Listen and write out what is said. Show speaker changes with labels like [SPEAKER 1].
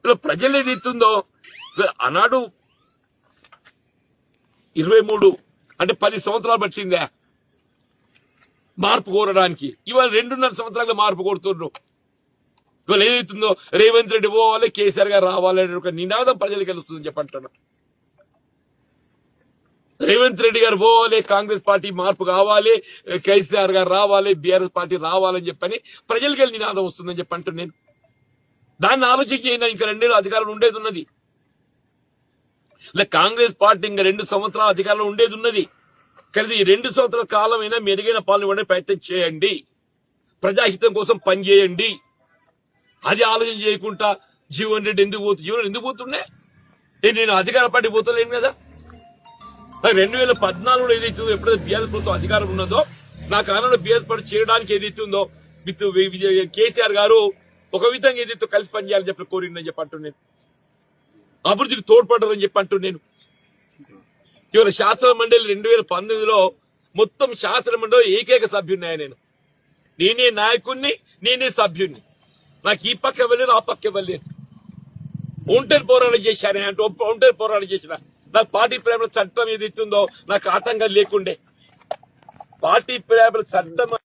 [SPEAKER 1] ఇలా ప్రజలు ఏదైతుందో ఆనాడు 23 అంటే 10 సంవత్సరాలు పట్టిందా మార్పు కోరడానికి. ఇవాళ 2.5 సంవత్సరాలుగా మార్పు కోరుతున్నారు. ఇవాళ ఏదైతుందో రేవంత్ రెడ్డి పోవాలి, కేసీఆర్ గారు రావాలి అనే ఒక నినాదం ప్రజలకు వెళ్తుందని చెప్పంటున్నా. రేవంత్ రెడ్డి గారు పోవాలి, కాంగ్రెస్ పార్టీ మార్పు కావాలి, కేసీఆర్ గారు రావాలి, బీఆర్ఎస్ పార్టీ రావాలని చెప్పని ప్రజలకి వెళ్ళి నినాదం వస్తుందని చెప్పంటున్నాను నేను. దాన్ని ఆలోచించి ఇంకా 2 ఏళ్ళు అధికారం ఉండేది ఉన్నది. ఇలా కాంగ్రెస్ పార్టీ ఇంకా 2 సంవత్సరాల అధికారంలో ఉండేది ఉన్నది. కానీ ఈ 2 సంవత్సరాల కాలమైనా మెరుగైన పాలన ఇవ్వడానికి ప్రయత్నం చేయండి, ప్రజాహితం కోసం పనిచేయండి. అది ఆలోచన చేయకుండా జీవన్ రెడ్డి ఎందుకు పోతుండే? నేను అధికార పార్టీ పోతలేను కదా. 2014లో ఏదైతుందో ఎప్పుడైతే బీఆర్ఎస్ ప్రభుత్వం అధికారం ఉన్నదో నా కాలంలో బీఆర్ఎస్ పార్టీ చేయడానికి ఏదైతుందో కేసీఆర్ గారు ఒక విధంగా ఏదైతే కలిసి పనిచేయాలని చెప్పి కోరిందని చెప్పంటున్నాను. అభివృద్ధికి తోడ్పడాలని చెప్పంటున్నాను. ఇవాళ శాసన మండలి 2019లో మొత్తం శాసన మండలి ఏకైక సభ్యున్నాయి. నేనే నాయకుడిని, నేనే సభ్యుడిని. నాకు ఈ పక్క ఇవ్వలేదు, ఆ పక్క ఇవ్వలేదు. ఒంటరి పోరాటం చేశాను అంటే ఒంటరి పోరాటం చేసిన. నాకు పార్టీ ప్రేమల చట్టం ఏదైతుందో నాకు ఆటంకం లేకుండే. పార్టీ ప్రేమల చట్టం